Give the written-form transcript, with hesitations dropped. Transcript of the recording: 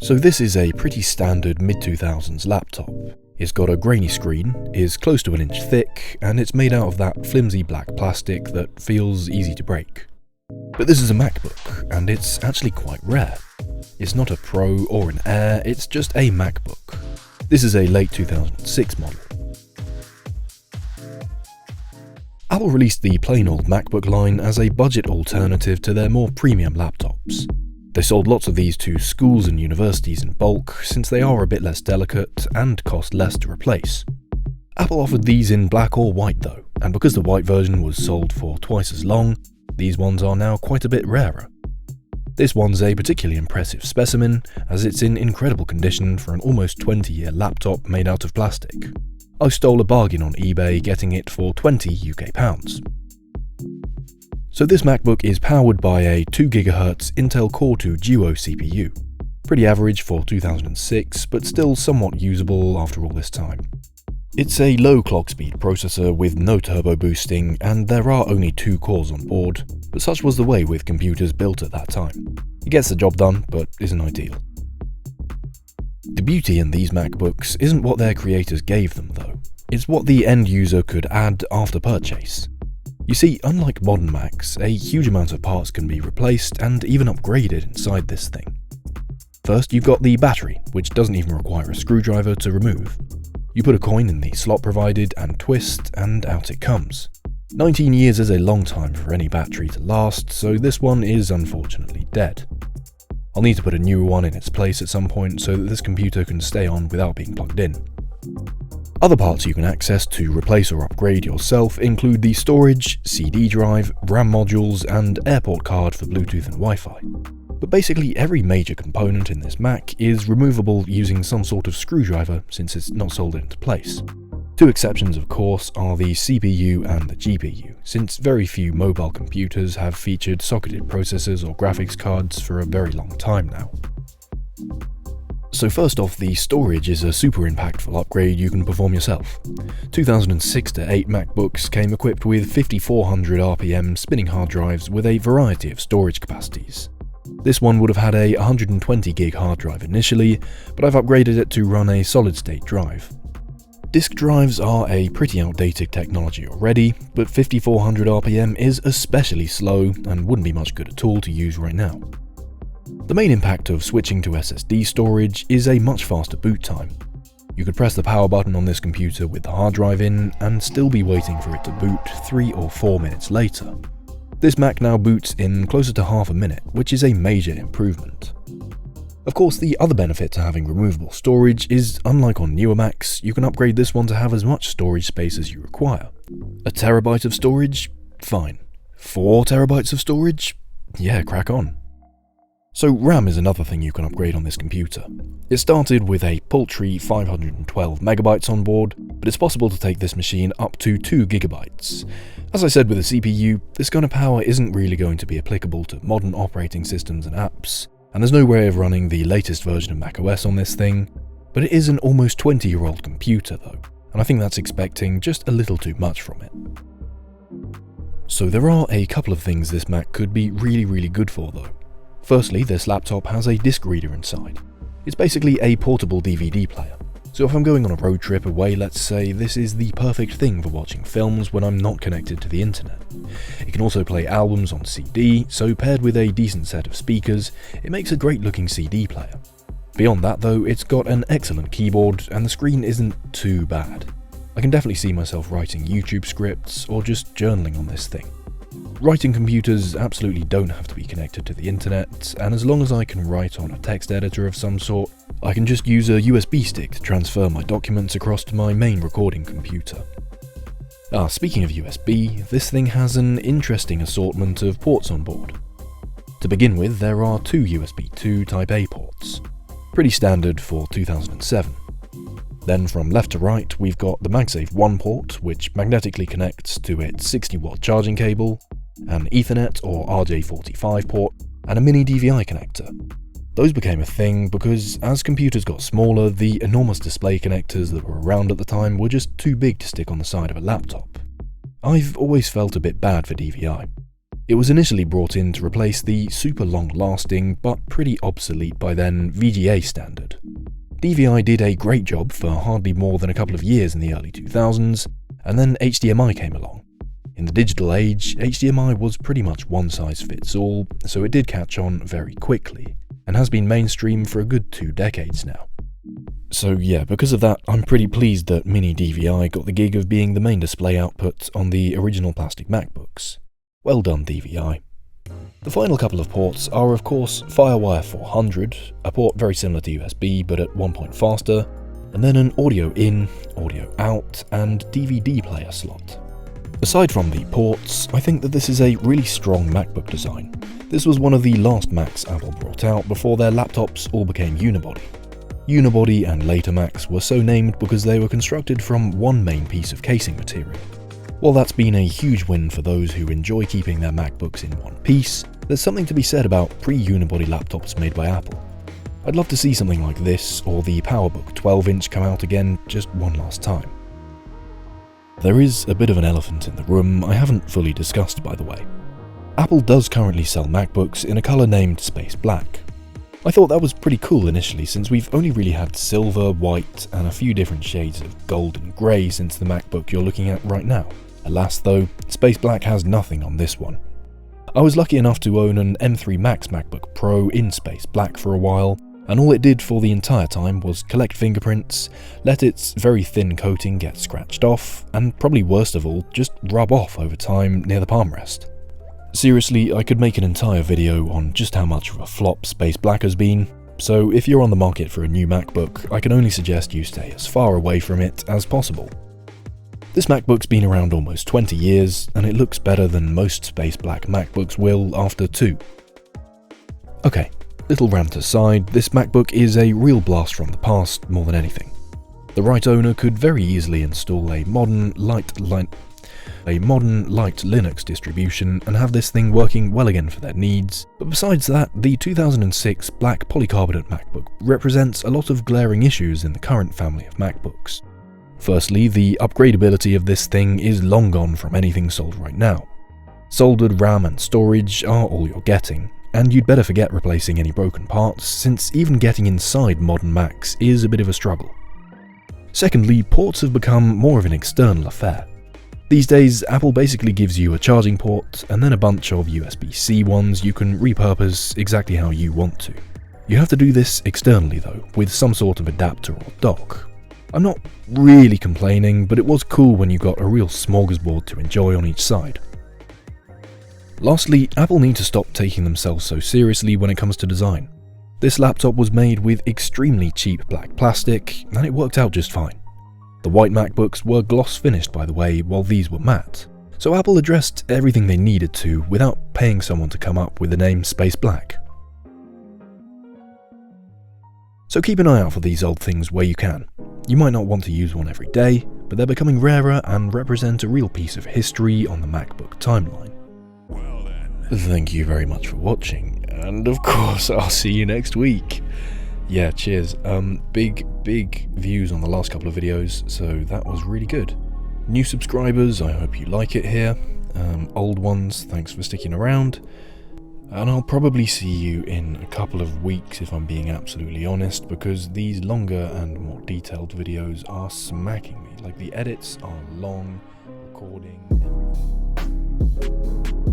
So this is a pretty standard mid-2000s laptop. It's got a grainy screen, is close to an inch thick, and it's made out of that flimsy black plastic that feels easy to break. But this is a MacBook, and it's actually quite rare. It's not a Pro or an Air, it's just a MacBook. This is a late 2006 model. Apple released the plain old MacBook line as a budget alternative to their more premium laptops. They sold lots of these to schools and universities in bulk since they are a bit less delicate and cost less to replace. Apple offered these in black or white though, and because the white version was sold for twice as long, these ones are now quite a bit rarer. This one's a particularly impressive specimen, as it's in incredible condition for an almost 20-year laptop made out of plastic. I stole a bargain on eBay getting it for £20 UK. So this MacBook is powered by a 2GHz Intel Core 2 Duo CPU. Pretty average for 2006, but still somewhat usable after all this time. It's a low clock speed processor with no turbo boosting, and there are only 2 cores on board, but such was the way with computers built at that time. It gets the job done, but isn't ideal. The beauty in these MacBooks isn't what their creators gave them though, it's what the end user could add after purchase. You see, unlike modern Macs, a huge amount of parts can be replaced and even upgraded inside this thing. First, you've got the battery, which doesn't even require a screwdriver to remove. You put a coin in the slot provided and twist, and out it comes. 19 years is a long time for any battery to last, so this one is unfortunately dead. I'll need to put a newer one in its place at some point so that this computer can stay on without being plugged in. Other parts you can access to replace or upgrade yourself include the storage, CD drive, RAM modules, and airport card for Bluetooth and Wi-Fi. But basically every major component in this Mac is removable using some sort of screwdriver since it's not soldered into place. 2 exceptions of course are the CPU and the GPU, since very few mobile computers have featured socketed processors or graphics cards for a very long time now. So first off, the storage is a super impactful upgrade you can perform yourself. 2006-8 MacBooks came equipped with 5400 RPM spinning hard drives with a variety of storage capacities. This one would have had a 120 gig hard drive initially, but I've upgraded it to run a solid-state drive. Disk drives are a pretty outdated technology already, but 5400 RPM is especially slow and wouldn't be much good at all to use right now. The main impact of switching to SSD storage is a much faster boot time. You could press the power button on this computer with the hard drive in and still be waiting for it to boot 3 or 4 minutes later. This Mac now boots in closer to half a minute, which is a major improvement. Of course, the other benefit to having removable storage is, unlike on newer Macs, you can upgrade this one to have as much storage space as you require. 1 terabyte of storage? Fine. 4 terabytes of storage? Yeah, crack on. So RAM is another thing you can upgrade on this computer. It started with a paltry 512 megabytes on board, but it's possible to take this machine up to 2 gigabytes. As I said with the CPU, this kind of power isn't really going to be applicable to modern operating systems and apps, and there's no way of running the latest version of macOS on this thing, but it is an almost 20-year-old computer though, and I think that's expecting just a little too much from it. So there are a couple of things this Mac could be really good for though. Firstly, this laptop has a disc reader inside. It's basically a portable DVD player. So if I'm going on a road trip away, let's say, this is the perfect thing for watching films when I'm not connected to the internet. It can also play albums on CD, so paired with a decent set of speakers, it makes a great looking CD player. Beyond that though, it's got an excellent keyboard and the screen isn't too bad. I can definitely see myself writing YouTube scripts or just journaling on this thing. Writing computers absolutely don't have to be connected to the internet, and as long as I can write on a text editor of some sort, I can just use a USB stick to transfer my documents across to my main recording computer. Speaking of USB, this thing has an interesting assortment of ports on board. To begin with, there are 2 USB 2 Type A ports, pretty standard for 2007. Then from left to right, we've got the MagSafe 1 port, which magnetically connects to its 60-watt charging cable, an Ethernet or RJ45 port, and a mini DVI connector. Those became a thing because as computers got smaller, the enormous display connectors that were around at the time were just too big to stick on the side of a laptop. I've always felt a bit bad for DVI. It was initially brought in to replace the super long-lasting, but pretty obsolete by then, VGA standard. DVI did a great job for hardly more than a couple of years in the early 2000s, and then HDMI came along. In the digital age, HDMI was pretty much one size fits all, so it did catch on very quickly, and has been mainstream for a good 2 decades now. So yeah, because of that, I'm pretty pleased that Mini DVI got the gig of being the main display output on the original plastic MacBooks. Well done, DVI. The final couple of ports are of course FireWire 400, a port very similar to USB but at 1 point faster, and then an audio in, audio out, and DVD player slot. Aside from the ports, I think that this is a really strong MacBook design. This was one of the last Macs Apple brought out before their laptops all became unibody. Unibody and later Macs were so named because they were constructed from one main piece of casing material. While that's been a huge win for those who enjoy keeping their MacBooks in one piece, there's something to be said about pre-unibody laptops made by Apple. I'd love to see something like this or the PowerBook 12-inch come out again just one last time. There is a bit of an elephant in the room I haven't fully discussed, by the way. Apple does currently sell MacBooks in a colour named Space Black. I thought that was pretty cool initially, since we've only really had silver, white, and a few different shades of gold and grey since the MacBook you're looking at right now. Alas though, Space Black has nothing on this one. I was lucky enough to own an M3 Max MacBook Pro in Space Black for a while, and all it did for the entire time was collect fingerprints, let its very thin coating get scratched off, and probably worst of all, just rub off over time near the palm rest. Seriously, I could make an entire video on just how much of a flop Space Black has been, so if you're on the market for a new MacBook, I can only suggest you stay as far away from it as possible. This MacBook's been around almost 20 years, and it looks better than most Space Black MacBooks will after 2. Okay, little rant aside, this MacBook is a real blast from the past more than anything. The right owner could very easily install a modern light Linux distribution and have this thing working well again for their needs, but besides that, the 2006 black polycarbonate MacBook represents a lot of glaring issues in the current family of MacBooks. Firstly, the upgradability of this thing is long gone from anything sold right now. Soldered RAM and storage are all you're getting, and you'd better forget replacing any broken parts, since even getting inside modern Macs is a bit of a struggle. Secondly, ports have become more of an external affair. These days, Apple basically gives you a charging port and then a bunch of USB-C ones you can repurpose exactly how you want to. You have to do this externally though, with some sort of adapter or dock. I'm not really complaining, but it was cool when you got a real smorgasbord to enjoy on each side. Lastly, Apple need to stop taking themselves so seriously when it comes to design. This laptop was made with extremely cheap black plastic, and it worked out just fine. The white MacBooks were gloss finished, by the way, while these were matte, so Apple addressed everything they needed to without paying someone to come up with the name Space Black. So keep an eye out for these old things where you can. You might not want to use one every day, but they're becoming rarer and represent a real piece of history on the MacBook timeline. Well then. Thank you very much for watching, and of course I'll see you next week. Yeah, cheers. Big views on the last couple of videos, so that was really good. New subscribers, I hope you like it here. Old ones, thanks for sticking around. And I'll probably see you in a couple of weeks if I'm being absolutely honest, because these longer and more detailed videos are smacking me. Like, the edits are long, recording, everything.